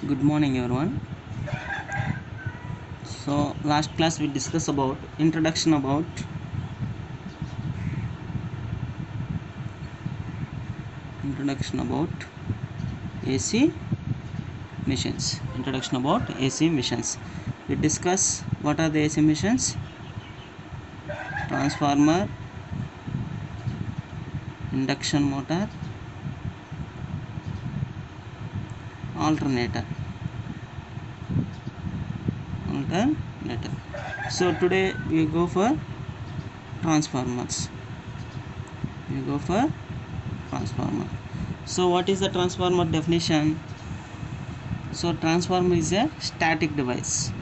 Good morning, everyone. So, last class we discussed about introduction about AC machines. Introduction about AC machines. We discuss what are the AC machines: transformer, induction motor, alternator. So today we go for transformers. Transformer. So what is the transformer definition? So transformer is a static device.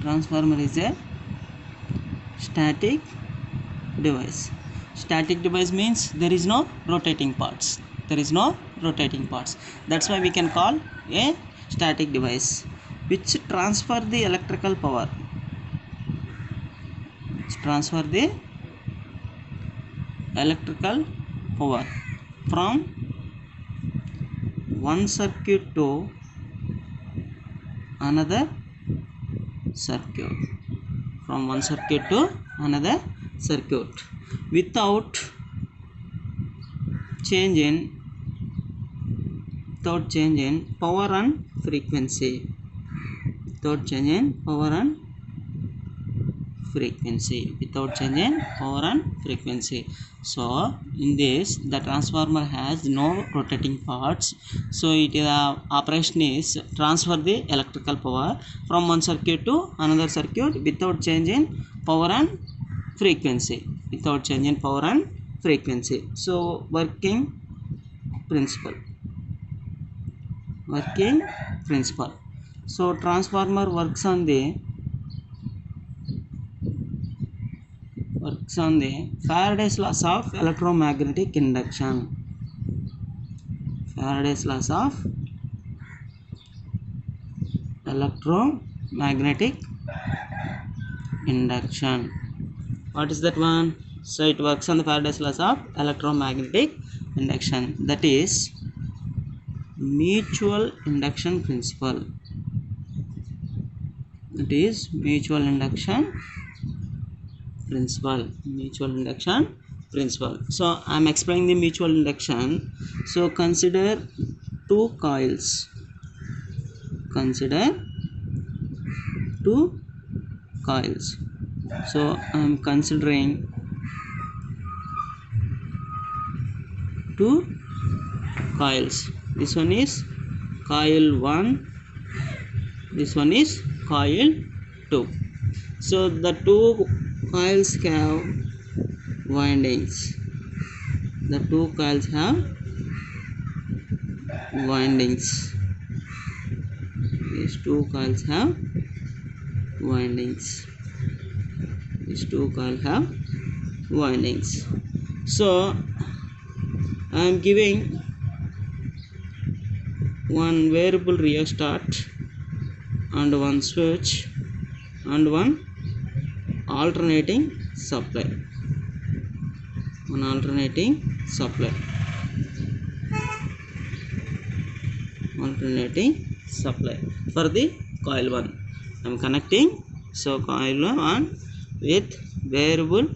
Transformer is a static device. Static device means there is no rotating parts. That's why we can call a static device which transfer the electrical power. From one circuit to another circuit. Without changing power and frequency. So in this, the transformer has no rotating parts. So it operation is transfer the electrical power from one circuit to another circuit without changing power and frequency. So working principle. So transformer works on the Faraday's laws of electromagnetic induction. What is that one? So it works on the Faraday's laws of electromagnetic induction. That is mutual induction principle. So I am explaining the mutual induction. So consider two coils. So I am considering two coils. This one is coil 1, this one is coil 2. So the two coils have windings. These two coils have windings. So I am giving one variable rheostat and one switch and one alternating supply. For the coil 1. I am connecting coil 1 with variable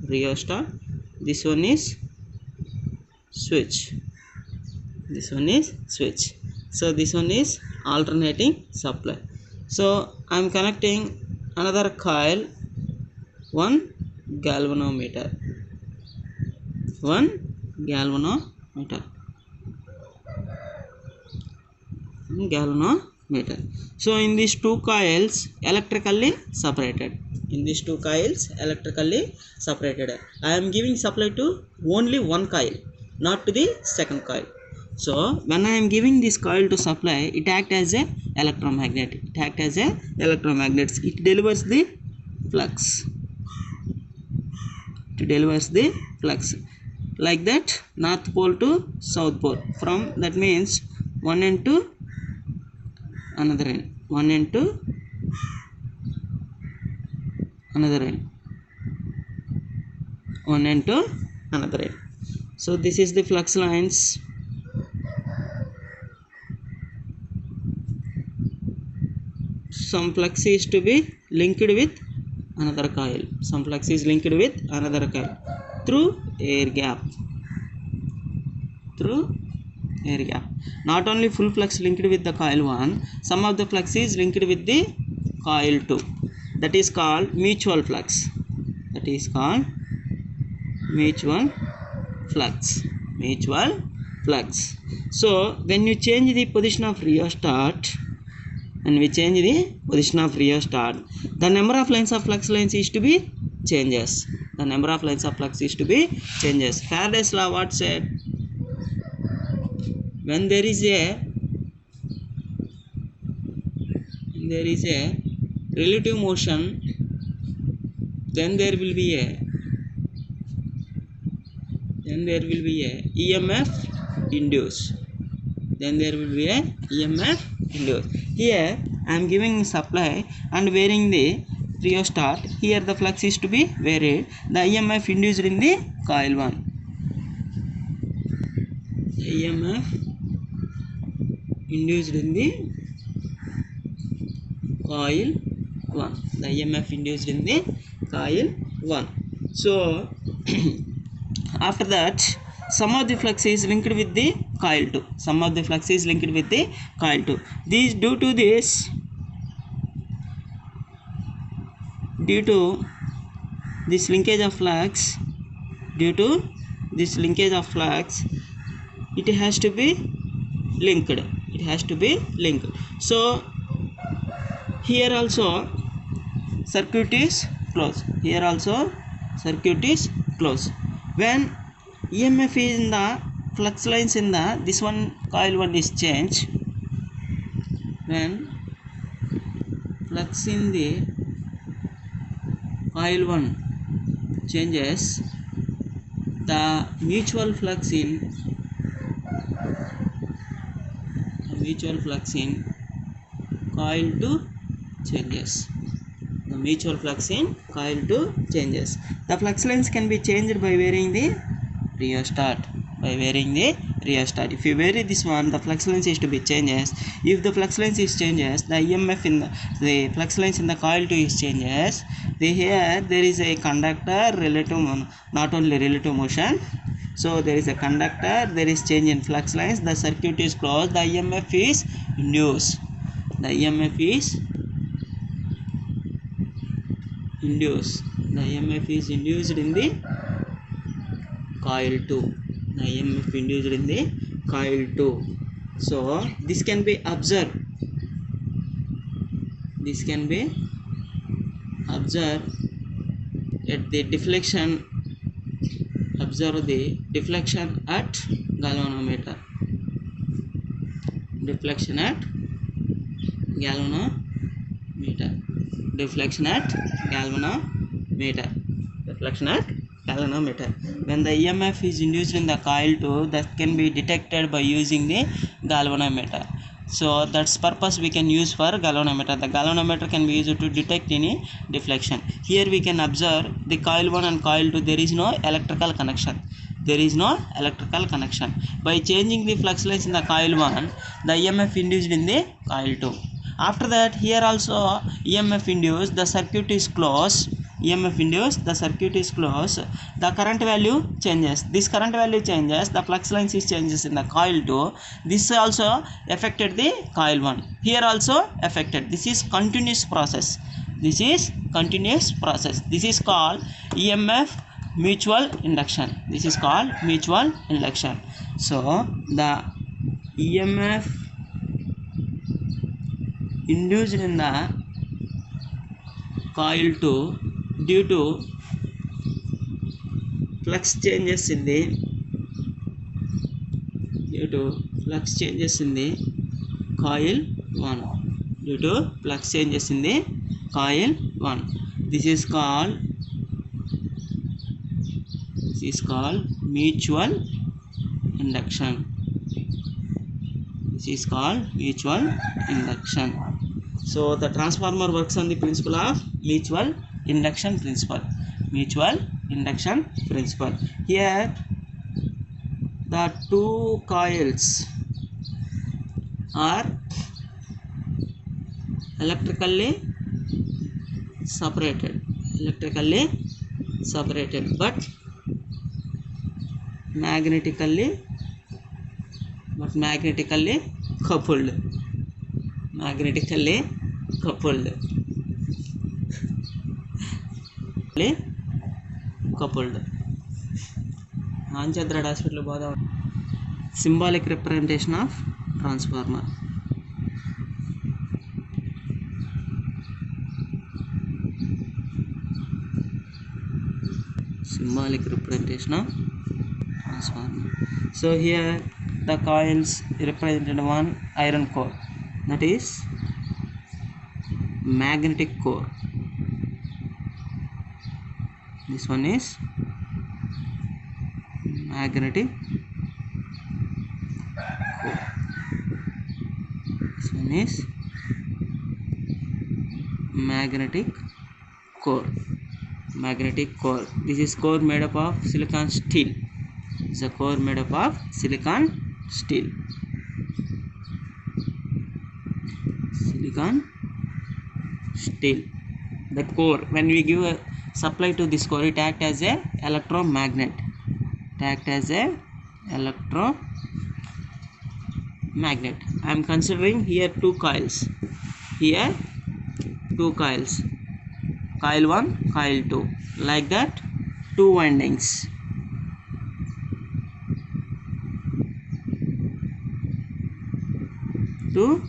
rheostat. This one is switch. So this one is alternating supply. So I am connecting another coil, one galvanometer. So in these two coils electrically separated. I am giving supply to only one coil, not to the second coil. So when I am giving this coil to supply, it acts as a electromagnet. It delivers the flux. Like that, north pole to south pole. From that means one end to another end. One end to another end. So this is the flux lines. Some flux is to be linked with another coil. Some flux is linked with another coil through air gap. Through air gap. Not only full flux linked with the coil 1, some of the flux is linked with the coil 2. That is called mutual flux. That is called mutual flux. Mutual flux. So when you change the position of rheostat, and we change the position of rheostat, the number of lines of flux lines is to be changes. The number of lines of flux is to be changes. Faraday's law what said? When there is a relative motion, then there will be a EMF induced. Then there will be a EMF induced. Here I am giving supply and varying the rheostat. Here the flux is to be varied. The EMF induced in the coil 1. EMF induced in the coil 1. The EMF induced in the coil 1. So after that, some of the flux is linked with the coil 2. Some of the flux is linked with the coil 2. Due to this linkage of flux, it has to be linked. So here also circuit is closed. When EMF is in the flux lines in the this one coil 1 is changed, when flux in the coil 1 changes, the mutual flux in coil 2 changes. The mutual flux in coil 2 changes. The flux lines can be changed by varying the rheostat. If you vary this one, the flux lines is to be changes. If the flux lines is changes, the EMF in the flux lines in the coil 2 is changes. Here there is a conductor, not only relative motion. So there is a conductor, there is change in flux lines, the circuit is closed, the EMF is induced. The EMF is induced in the coil 2. So this can be observed. At the deflection. Observe the deflection at galvanometer. Deflection at galvanometer. When the EMF is induced in the coil 2, that can be detected by using the galvanometer. So that's purpose we can use for galvanometer. The galvanometer can be used to detect any deflection. Here we can observe the coil 1 and coil 2, there is no electrical connection. By changing the flux lines in the coil 1, the EMF induced in the coil 2. After that, here also EMF induced, the circuit is closed. The current value changes. This current value changes, the flux lines is changes in the coil 2. This also affected the coil 1. Here also affected. This is continuous process. This is called EMF mutual induction. So the EMF induced in the coil 2 due to flux changes in the coil 1. This is called mutual induction. So the transformer works on the principle of mutual induction principle. induction principle. Here the two coils are electrically separated but magnetically coupled. Anchadrad Hospital Bada. Symbolic representation of transformer. Symbolic representation of transformer. So here the coils represented one iron core, that is magnetic core. This one is magnetic core. This one is magnetic core. This is core made up of silicon steel. It's a core made up of silicon steel. The core, when we give a supply to this core, it acts as a electromagnet. I am considering here two coils. Coil 1, coil 2, like that, two windings. Two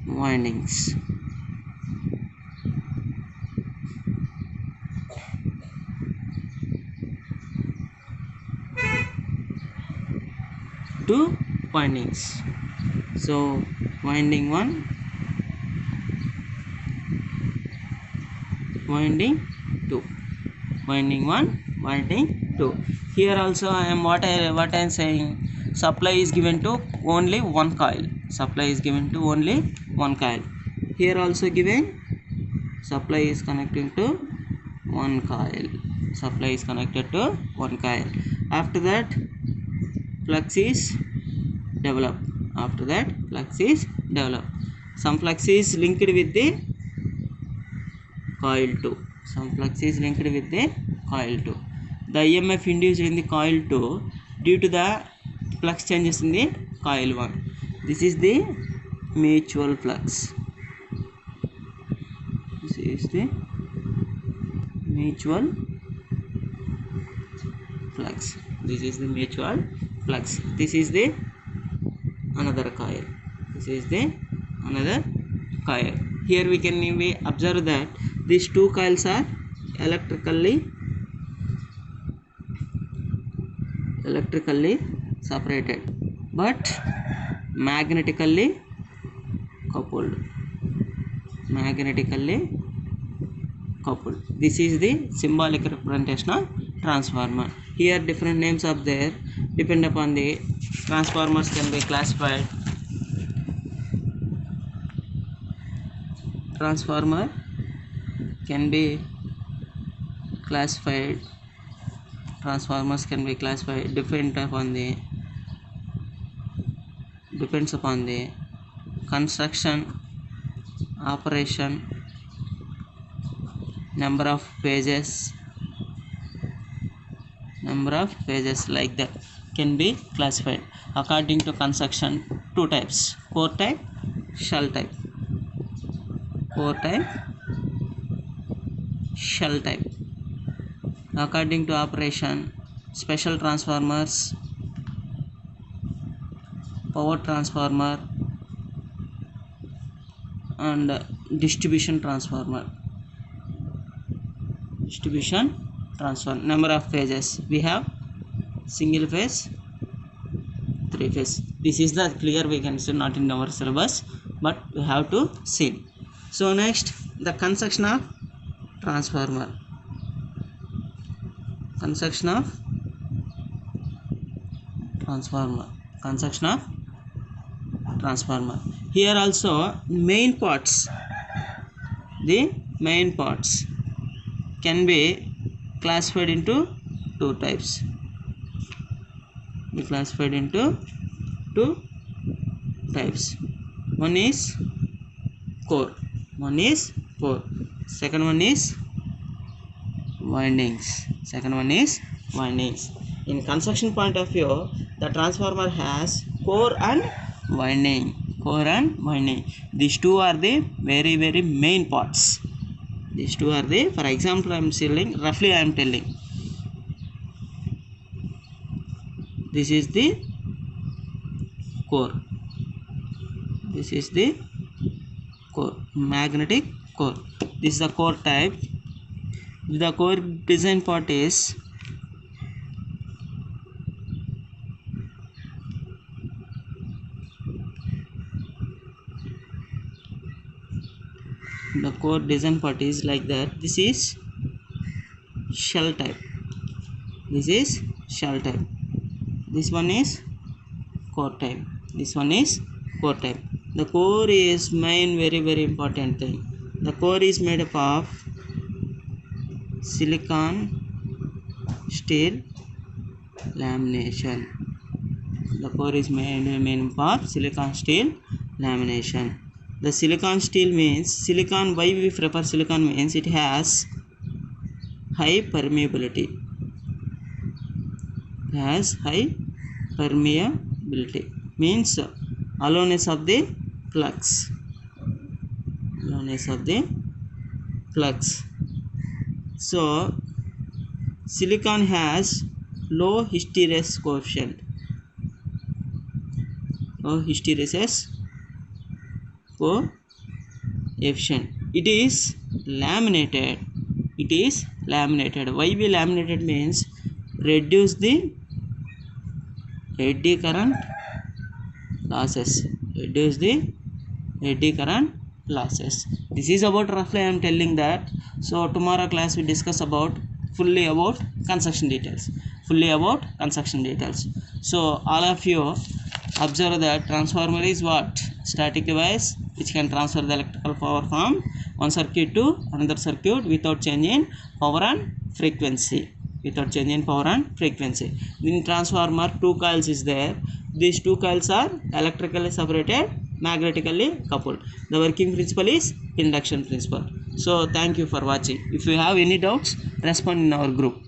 windings. So winding 1, winding 2. Here also I am saying, supply is given to only one coil. Here also given, supply is connected to one coil. After that, flux is developed. Some flux is linked with the coil 2. The EMF induced in the coil 2 due to the flux changes in the coil 1. This is the mutual flux. This is the mutual flux. This is the another coil. Here we can observe that these two coils are electrically separated but magnetically coupled. This is the symbolic representation of transformer. Here different names are there, depend upon the transformers can be classified. Transformer can be classified. Depends upon the construction, operation, number of phases, like that can be classified according to construction. Two types: core type, shell type. According to operation, special transformers, power transformer, and distribution transformer. Number of phases, we have single phase, three phase. This is the clear we can see, not in our syllabus, but we have to see. So next, the construction of transformer. Here also main parts can be classified into two types. We classified into two types. One is core. One is core. Second one is windings. Second one is windings. In construction point of view, the transformer has core and winding. Core and winding. These two are the very main parts. These two are the, for example, I am telling, roughly I am telling. This is the core. This is the core, magnetic core. This is the core type. The core design part is like that. This is shell type. This is shell type. This one is core type. This one is core type. The core is main very important thing. The core is made up of silicon steel lamination. The core is made up of silicon steel lamination. The silicon steel means silicon. Why we prefer silicon means it has high permeability. It has high permeability means allowness of the flux. Allowness of the flux. So silicon has low hysteresis coefficient. Low hysteresis coefficient. It is laminated. It is laminated. Why we laminated means reduce the eddy current losses. Reduce the eddy current losses. This is about roughly I am telling that. So tomorrow class we discuss about fully about construction details. Fully about construction details. So all of you observe that transformer is what? Static device which can transfer the electrical power from one circuit to another circuit without changing power and frequency. Without changing power and frequency. In transformer, two coils is there. These two coils are electrically separated, magnetically coupled. The working principle is induction principle. So thank you for watching. If you have any doubts, respond in our group.